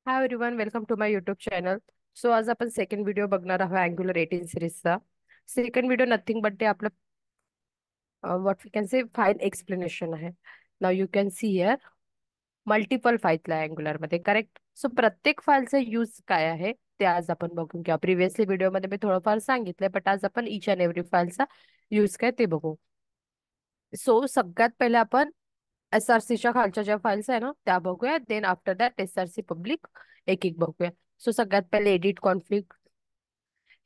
High everyone, welcome to my YouTube channel. So आज आपण second video बघणार आहोत अँग्युलर 18 सिरीजचा. सेकंड व्हिडिओ नथिंग बट ते आपलं what we can say file explanation आहे. Now you can see here multiple files आहे Angular मध्ये, करेक्ट. सो प्रत्येक फाईलचा यूज काय आहे ते आज आपण बघू. किंवा प्रिव्हियसली व्हिडिओमध्ये मी थोडंफार सांगितलंय, बट आज आपण इच अँड एव्हरी फाईलचा यूज काय ते बघू. सो सगळ्यात पहिले आपण SRCच्या खालच्या ज्या फाईल्स आहे ना त्या बघूया. Then after that SRC public एक एक बघूया. सो सगळ्यात पहिले एडिट कॉन्फ्लिग.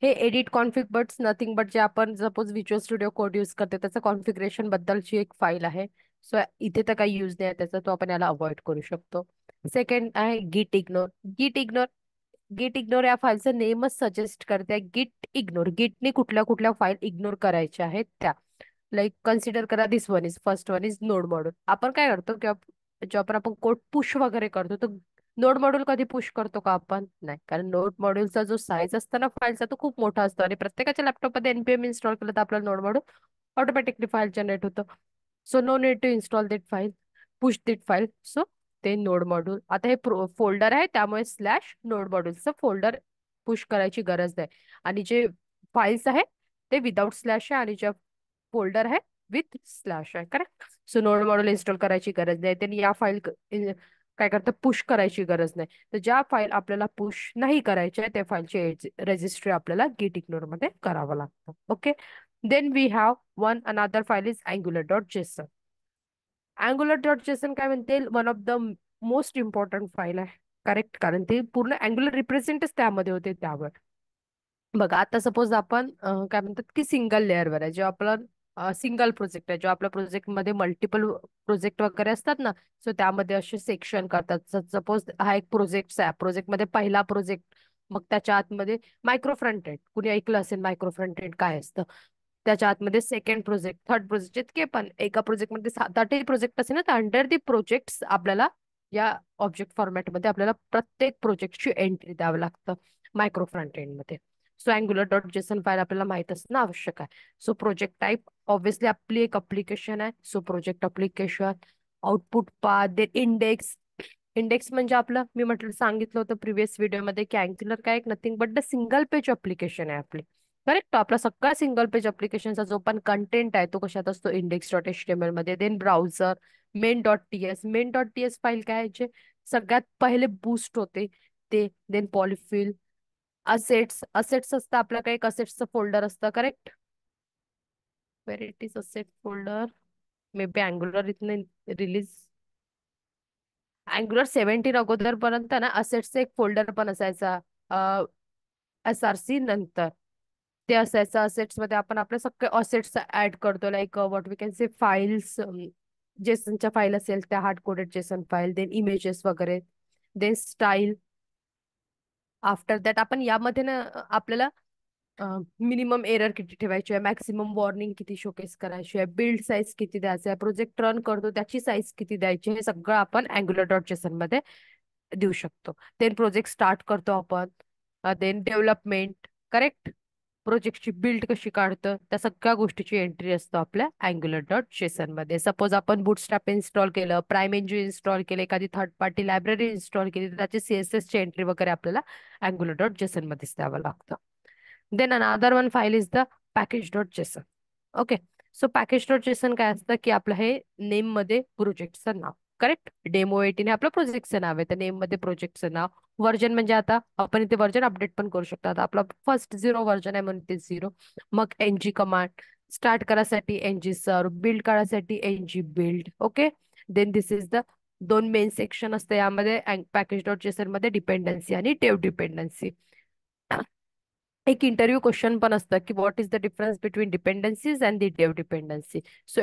हे edit config buts nothing but जे आपण suppose visual studio code use करतो त्याचं कॉन्फिगरेशन बद्दलची एक फाईल आहे. सो इथे तर काही यूज नाही त्याचा, तो आपण याला अवॉइड करू शकतो. सेकंड आहे गिट इग्नोर. गिट इग्नोर गिट इग्नोर या फाईलचं नेमच सजेस्ट करते गिट इग्नोर. गिटने कुठल्या कुठल्या फाईल इग्नोर करायच्या आहेत त्या. लाईक कन्सिडर करा, this one is first one is node module. आपण काय करतो किंवा जेव्हा आपण कोड पुश वगैरे करतो तर नोड मॉड्यूल कधी पुश करतो का आपण? नाही, कारण नोड मॉड्यूलचा जो साईज असतो ना फाईलचा तो खूप मोठा असतो आणि प्रत्येकाच्या लॅपटॉपमध्ये NPM इन्स्टॉल केलं तर आपलं node module automatically file generate होतं. So no need to install that file, push that file. So ते नोड मॉड्यूल, आता हे फोल्डर आहे त्यामुळे स्लॅश नोड मॉड्यूलचं फोल्डर पुश करायची गरज नाही. आणि जे फाईल्स आहे ते विदाउट स्लॅश आहे आणि ज्या फोल्डर आहे विथ स्लॅश आहे, correct. So node module install करायची गरज नाही. त्यांनी या फाईल काय करतं, पुश करायची गरज नाही. तर ज्या फाईल आपल्याला पुश नाही करायच्या त्या फाईलची रजिस्ट्री आपल्याला गिट इग्नोर मध्ये करावं लागतं. Okay. Then we have one another file is Angular dot JSON. Angular dot JSON काय म्हणते, one of the most important file आहे, करेक्ट. कारण ते पूर्ण अँग्युलर रिप्रेझेंटच त्यामध्ये होते त्यावर. बघा आता सपोज आपण काय म्हणतात की सिंगल लेअरवर आहे, जेव्हा आपलं सिंगल प्रोजेक्ट आहे, जेव्हा आपल्या प्रोजेक्टमध्ये मल्टिपल प्रोजेक्ट वगैरे असतात ना. सो त्यामध्ये असे सेक्शन करतात. सपोज हा एक प्रोजेक्ट आहे, प्रोजेक्टमध्ये पहिला प्रोजेक्ट, मग त्याच्या आतमध्ये मायक्रो फ्रंट एंड, कुणी ऐकलं असेल मायक्रो फ्रंट एंड काय असतं. त्याच्या आतमध्ये सेकंड प्रोजेक्ट, थर्ड प्रोजेक्ट, जितके पण एका प्रोजेक्टमध्ये 7-8 प्रोजेक्ट असेल ना, तर अंडर दी प्रोजेक्ट आपल्याला या ऑब्जेक्ट फॉर्मॅटमध्ये आपल्याला प्रत्येक प्रोजेक्टची एंट्री द्यावं लागतं मायक्रो फ्रंट एंड मध्ये. So angular dot Jason file आपल्याला माहित असणं आवश्यक आहे. सो प्रोजेक्ट टाईप ऑब्व्हियसली आपली एक अप्लिकेशन आहे. So project application, output path, then index. Index म्हणजे आपलं, मी म्हटलं सांगितलं होतं प्रिव्हियस व्हिडिओमध्ये की अँग्युलर काय एक nothing but the single page application आहे आपली, करेक्ट. तो आपला सगळा सिंगल पेज अप्लिकेशनचा जो पण कंटेंट आहे तो कशात असतो, index.html मध्ये. Then browser, main.ts. main.ts file काय आहे, जे सगळ्यात पहिले बूस्ट होते ते. Then पॉलिफिल, assets. असेट्स असतं आपल्याकडे एक असेट्सचं फोल्डर असतं, correct. Where it is asset folder, may be Angular इथनं रिलीज, अँग्युलर 17 अगोदर पर्यंत ना असेट्सचं एक फोल्डर पण असायचा. SRC नंतर ते असायचं. असेट्स मध्ये आपण आपले सगळे असेट्स ऍड करतो, like what we can say files. जेसनच्या फाईल असेल त्या hard coded JSON file, then images वगैरे, देन स्टाईल. आफ्टर दॅट आपण यामध्ये ना आपल्याला मिनिमम एरर किती ठेवायची आहे, मॅक्सिमम वॉर्निंग किती शोकेस करायची आहे, बिल्ड साईज किती द्यायचा आहे, प्रोजेक्ट रन करतो त्याची साईज किती द्यायची, हे सगळं आपण अँग्युलर डॉट जेसन मध्ये देऊ शकतो. देन प्रोजेक्ट स्टार्ट करतो आपण. Then development, correct. प्रोजेक्टची बिल्ड कशी काढतं त्या सगळ्या गोष्टीची एंट्री असतो आपल्या अँग्युलर डॉट जेसन मध्ये. सपोज आपण बुटस्ट्रॅप इन्स्टॉल केलं, प्राइम एनजी इन्स्टॉल केलं, एखादी थर्ड पार्टी लायब्ररी इन्स्टॉल केली, तर त्याची CSS ची एंट्री वगैरे आपल्याला अँग्युलर डॉट जेसन मध्येच द्यावं लागतं. Then another one file is the package dot JSON. Okay. So package dot JSON काय असतं की आपलं हे नेम मध्ये प्रोजेक्टचं नाव, करेक्ट. डेमो 18 हे आपलं प्रोजेक्टचं नाव आहे, तर नेम मध्ये प्रोजेक्टचं नाव. व्हर्जन म्हणजे आता आपण इथे व्हर्जन अपडेट पण करू शकतो. आता आपला फर्स्ट 0 व्हर्जन आहे म्हणून ते 0. मग NG कमांड स्टार्ट करायसाठी NG सर्व, बिल्ड करायसाठी NG build. Okay. Then this is the दोन मेन सेक्शन असते यामध्ये पॅकेज डॉट जेसन मध्ये, डिपेंडन्सी आणि डेव डिपेंडन्सी. एक इंटरव्ह्यू क्वेश्चन पण असतं की what is the difference between dependencies and the dev dependency. So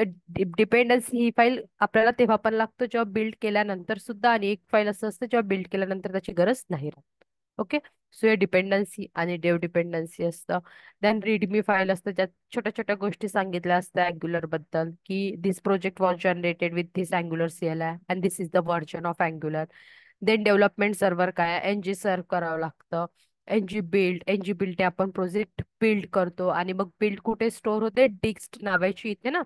dependency ही फाईल आपल्याला तेव्हा पण लागतो जेव्हा बिल्ड केल्यानंतर सुद्धा, आणि एक फाईल असं असतं जेव्हा बिल्ड केल्यानंतर त्याची गरज नाही राहत. ओके. सो हे डिपेंडन्सी आणि डेव डिपेंडन्सी असतं. देन रीडमी फाईल असतं ज्यात छोट्या छोट्या गोष्टी सांगितल्या असतात अँग्युलर बद्दल, की this project was generated with this Angular CLI and this is the version of Angular. Then development server काय, NG सर्व्ह करावं लागतं. NG बिल्ड आपण प्रोजेक्ट बिल्ड करतो आणि मग बिल्ड कुठे स्टोअर होते, डिक्स्ट नावाची इथे ना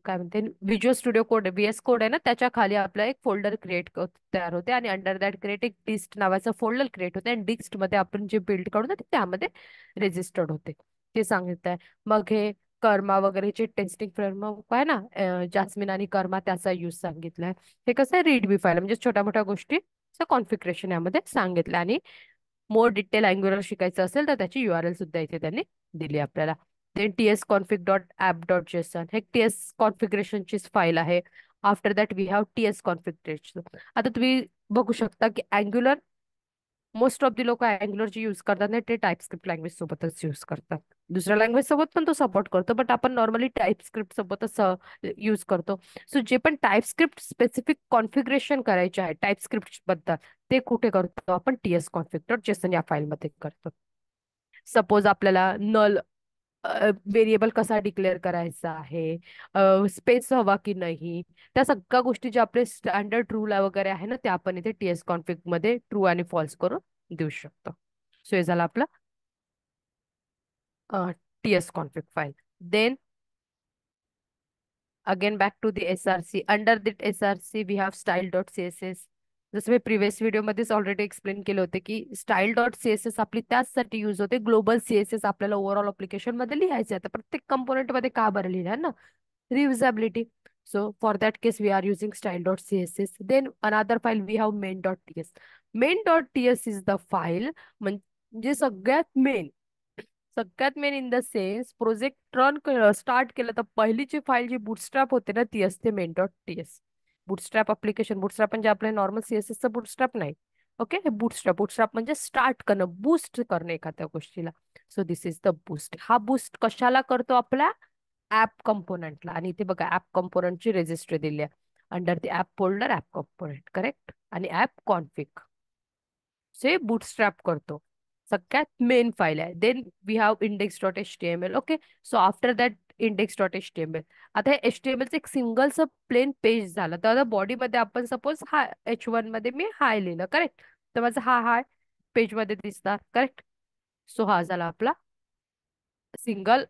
काय म्हणते, visual studio code VS code आहे ना, त्याच्या खाली आपला एक फोल्डर तयार होते आणि अंडर दॅट क्रिएट एक डिस्ट नावाचं फोल्डर क्रिएट होते आणि डिस्ट मध्ये आपण जे बिल्ड करू ना ते त्यामध्ये रेजिस्टर्ड होते, ते सांगितलं आहे. मग हे कर्मा वगैरेचे टेस्टिंग फ्रेमवर्क आहे ना, जास्मिन आणि कर्मा, त्याचा यूज सांगितलाय. हे कसं आहे, रीड बी फाईल म्हणजे छोट्या मोठ्या गोष्टी कॉन्फिगरेशन यामध्ये सांगितलं. आणि मोर डिटेल अँग्युलर शिकायचं असेल तर त्याची URL सुद्धा इथे त्यांनी दिली आपल्याला. देन tsconfig.app.json हे TS कॉन्फिगरेशनचीच फाईल आहे. After that we have TS configuration. आता तुम्ही बघू शकता की अँग्युलर, मोस्ट ऑफ दी लोक अँग्युलर जे यूज करतात ना ते टाईपस्क्रिप्ट लँग्वेज सोबतच यूज करतात. दुसऱ्या लँग्वेज सोबत पण तो सपोर्ट करतो, बट आपण नॉर्मली टाईपस्क्रिप्ट सोबतच यूज करतो. सो जे पण टाईपस्क्रिप्ट स्पेसिफिक कॉन्फिगरेशन करायचे आहे टाईपस्क्रिप्ट बद्दल, ते कुठे करतो आपण, TS config.json या फाईलमध्ये करतो. सपोज आपल्याला नल व्हेरिएबल कसा डिक्लेअर करायचा आहे, स्पेस हवा की नाही, त्या सगळ्या गोष्टी जे आपले स्टँडर्ड रूल वगैरे आहे ना, ते आपण इथे TS कॉन्फिग मध्ये ट्रू आणि फॉल्स करून देऊ शकतो. सो हे झालं आपलं TS config file. Then again back to the SRC. Under that SRC we have style.css. जसं मी प्रिव्हियस व्हिडिओमध्येच ऑलरेडी एक्सप्लेन केले होते की style.css आपली त्याचसाठी यूज होते. ग्लोबल CSS आपल्याला ओव्हरऑल अप्लिकेशन मध्ये लिहायचं आहे, तर प्रत्येक कंपोनेंट मध्ये का बरं लिहिलं ना, reusability. So for that case, we are using style.css. Then another file we have main.ts. Main.ts is the file म्हणजे सगळ्यात main in the sense, project start केलं तर पहिलीची फाईल जी बुटस्ट्रॅप होते ना ती असते main.ts. बुटस्ट्रॅप अप्लिकेशन, बुटस्ट्रॅप म्हणजे आपल्या नॉर्मल CSS बुटस्ट्रॅप नाही. ओके, हे बुटस्ट्रॅप, बुटस्ट्रॅप म्हणजे स्टार्ट करणं, बूस्ट करणं एखाद्या गोष्टीला. So this is the boost. हा बूस्ट कशाला करतो, आपल्या ऍप कंपोनंटला. आणि इथे बघा ऍप कंपोनंटची रेजिस्ट्री दिली आहे under the app folder app component, correct. आणि ऍप कॉन्फिग से बूटस्ट्रॅप करतो, सगळ्यात मेन फाईल आहे. Then we have index.html. Okay, so after that index.html. आता हे HTML चं एक सिंगलचं प्लेन पेज झालं, तर बॉडीमध्ये आपण सपोज हा H1 मध्ये मी हाय लिहिलं, करेक्ट, तर माझा हा हाय पेज मध्ये दिसणार, करेक्ट. सो हा झाला आपला single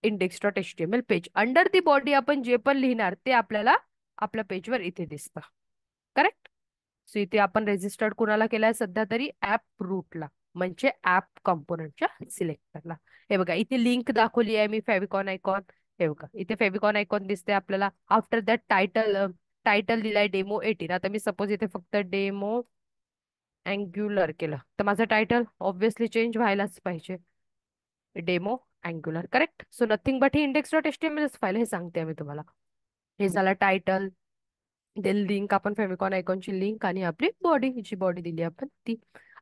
index.html page. Under the body आपण जे पण लिहिणार ते आपल्याला आपल्या पेजवर इथे दिसतं, करेक्ट. सो इथे आपण रेजिस्टर्ड कुणाला केलाय सध्या तरी, ऍप रूटला, म्हणजे ऍप कंपोनंटच्या सिलेक्टरला. हे बघा इथे लिंक दाखवली आहे मी, फेविकॉन आयकॉन. हे बघा इथे फेविकॉन आयकॉन दिसते आपल्याला. आफ्टर दॅट टायटल, टायटल दिलाय डेमो 18. आता मी सपोज इथे फक्त डेमो अँग्युलर केलं तर माझं टायटल ऑब्व्हियसली चेंज व्हायलाच पाहिजे, demo angular, correct. So nothing but he index.html file, हे सांगते मी तुम्हाला. हे झालं टायटल. देन लिंक, आपण फेमिकॉन आयकॉनची लिंक आणि आपली बॉडी, जी बॉडी दिली आपण ती.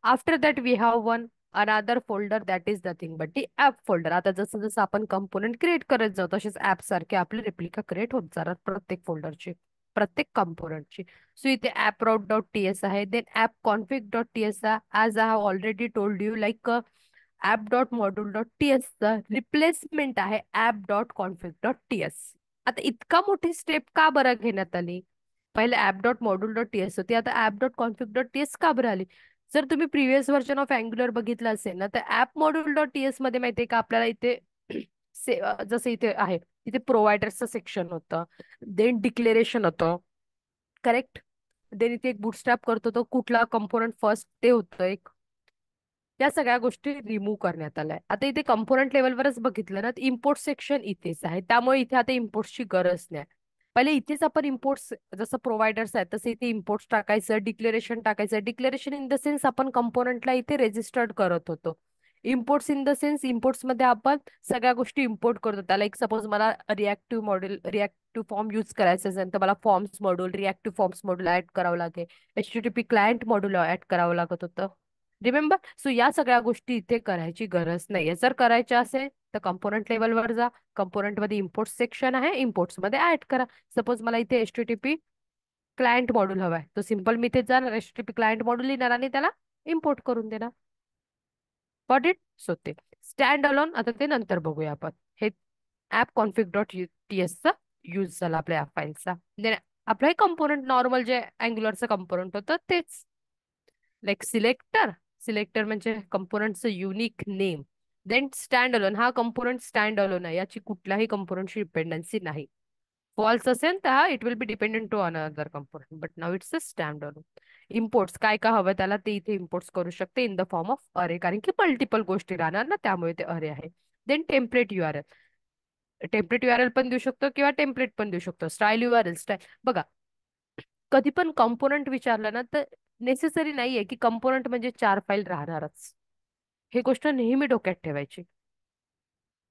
After that we have one another folder, that is nothing but the app folder. आता जसं जसं आपण कंपोनंट क्रिएट करत जाऊ तसेच ऍप सारखे आपले रेप्लिका क्रिएट होत जातात प्रत्येक फोल्डरची, प्रत्येक कंपोनंटची. सो इथे ऍप route.ts आहे. देन ऍप config.ts आहे. As I have already told you, like app.module.ts चा रिप्लेसमेंट आहे app.config.ts. आता इतका मोठी स्टेप का बरं घेण्यात आली, पहिले app.module.ts होती, आता app.config.ts का बरं आली. जर तुम्ही प्रिव्हियस व्हर्जन ऑफ अँग्युलर बघितलं असेल ना, तर ऍप मॉड्यूल.ts मध्ये माहितीये का आपल्याला इथे जसं इथे आहे, इथे प्रोव्हायडरचं सेक्शन होतं, देन डिक्लेरेशन होतं, करेक्ट. देन इथे एक बुटस्ट्रॅप करतो तो कुठला कंपोनंट फर्स्ट ते होतं एक, या सगळ्या गोष्टी रिमूव्ह करण्यात आल्या. आता इथे कंपोनंट लेवलवरच बघितलं ना, इम्पोर्ट सेक्शन इथेच आहे, त्यामुळे इथे आता इम्पोर्टची गरज नाही. पहिले इथेच आपण इम्पोर्ट्स, जसं प्रोव्हायडर्स आहेत तसं इथे इम्पोर्ट्स टाकायचं, डिक्लेरेशन टाकायचं. डिक्लेरेशन इन द सेन्स आपण कंपोनंटला इथे रेजिस्टर्ड करत होतो. Imports in the sense, imports मध्ये आपण सगळ्या गोष्टी इम्पोर्ट करतो. त्याला एक सपोज मला reactive module, reactive form use करायचं असेल तर मला forms module, reactive forms module add करावं लागेल. HTTP क्लायंट मॉड्यूल ऍड करावं लागत होतं, रिमेंबर. सो या सगळ्या गोष्टी इथे करायची गरज नाहीये. जर करायच्या असेल तर कंपोनंट लेवलवर जा, कंपोनंट मध्ये इम्पोर्ट सेक्शन आहे, इम्पोर्ट्स मध्ये ऍड करा. सपोज मला इथे HTTP क्लायंट मॉड्यूल हवाय, तो सिम्पल मी इथे जाणार, HTTP क्लायंट मॉड्यूल लिहिणार आणि त्याला इम्पोर्ट करून देणार. Got it. सो ते स्टँड अलोन, आता ते नंतर बघूया आपण. हे ऍप config.ts चा यूज झाला आपल्या फाईलचा. आपलं हे कंपोनंट नॉर्मल जे अँग्युलरचं कंपोनंट होतं तेच, लाईक सिलेक्टर. सिलेक्टर म्हणजे कंपोनंटचं unique name. Then stand alone, हा कंपोनंट स्टँड अलोन आहे, याची कुठल्याही कंपोनंटची डिपेंडन्सी नाही. फॉल्स असेल तर हा it will be dependent to another component, but now it's a standard. Imports काय काय हवं त्याला ते इथे इम्पोर्ट्स करू शकते इन द फॉर्म ऑफ अरे, कारण की मल्टिपल गोष्टी राहणार ना, त्यामुळे ते अरे आहे. Then template URL. Template URL पण देऊ शकतो किंवा टेम्पलेट पण देऊ शकतो. स्टाईल युआरएल, स्टाईल बघा, कधी पण कंपोनंट विचारलं ना तर नेसेसरी नाहीये की कंपोनंट म्हणजे 4 फाईल राहणारच. ही गोष्ट नेहमी डोक्यात ठेवायची.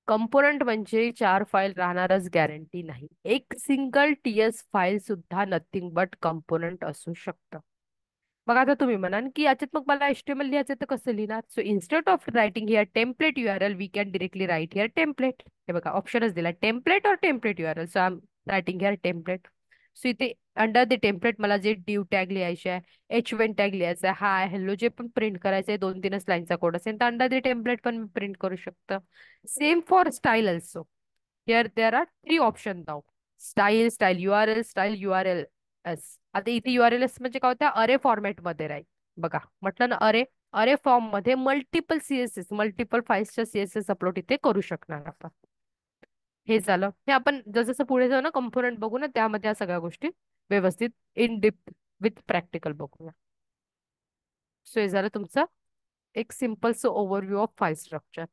कंपोनंट म्हणजे 4 फाईल राहणारच गॅरंटी नाही. एक सिंगल टीएस फाईल सुद्धा नथिंग बट कंपोनंट असू शकतं. मग आता तुम्ही म्हणाल की याच्यात मग मला एचटीएमएल लिहायचं तर कसं लिहिणार? So instead of writing here template URL we can directly write here template. हे बघा ऑप्शनच दिला, टेम्पलेट और template URL. So I am writing here template. So इथे अंडर द टेम्पलेट मला जे डिव टॅग लिहायचे आहे, H1 टॅग लिहायचा आहे, हाय हॅलो जे पण प्रिंट करायचं आहे, 2-3च लाईनचा कोड असेल तर अंडर द टेम्पलेट पण प्रिंट करू शकतं. Same for style also. Here there are 3 option now. Style, style URL, style URLs. आता इथे युआरएल एस म्हणजे काय होतं, अरे फॉर्मॅट मध्ये राहील. बघा म्हटलं ना अरे, अरे फॉर्म मध्ये मल्टिपल सीएसएस, मल्टिपल फाईल्सच्या सीएसएस अपलोड इथे करू शकणार आपण. हे झालं. हे आपण जसं पुढे जाऊ ना कंपोनंट बघू ना, त्यामध्ये या सगळ्या गोष्टी व्यवस्थित इन डिप्थ विथ प्रॅक्टिकल बघूया. सो हे झालं तुमचं एक सिम्पलचं overview of file structure.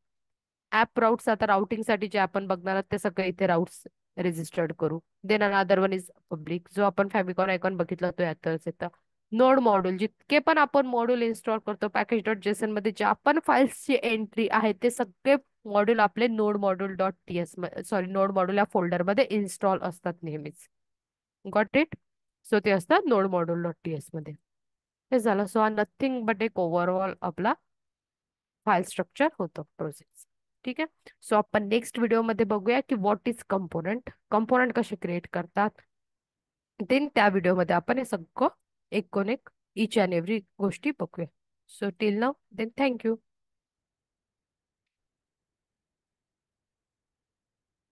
App routes, आता राउटिंग साठी जे आपण बघणार आहोत ते सगळे इथे राउट्स रेजिस्टर्ड करू. Then another one is public, जो आपण फॅमिकॉन आयकॉन बघितला तो यातच येतं. नोड मॉड्यूल, जितके पण आपण मॉड्यूल इन्स्टॉल करतो पॅकेज डॉट जेसन मध्ये, ज्या पण फाईल्सची एंट्री आहे ते सगळे मॉड्यूल आपले node module dot TS, sorry node module या फोल्डर मध्ये इन्स्टॉल असतात नेहमीच. Got it? सो ते असतात नोड मॉड्यूल डॉट टीएस मध्ये. हे झालं. सो हा नथिंग बट एक ओव्हरऑल आपला फाईल स्ट्रक्चर होतं प्रोसेस. ठीक आहे. सो आपण नेक्स्ट व्हिडिओमध्ये बघूया की व्हॉट इज कंपोनंट, कंपोनंट कसे क्रिएट करतात. देन त्या व्हिडिओमध्ये आपण हे सगळं एक इच अँड एव्हरी गोष्टी बघूया. So till now then thank you.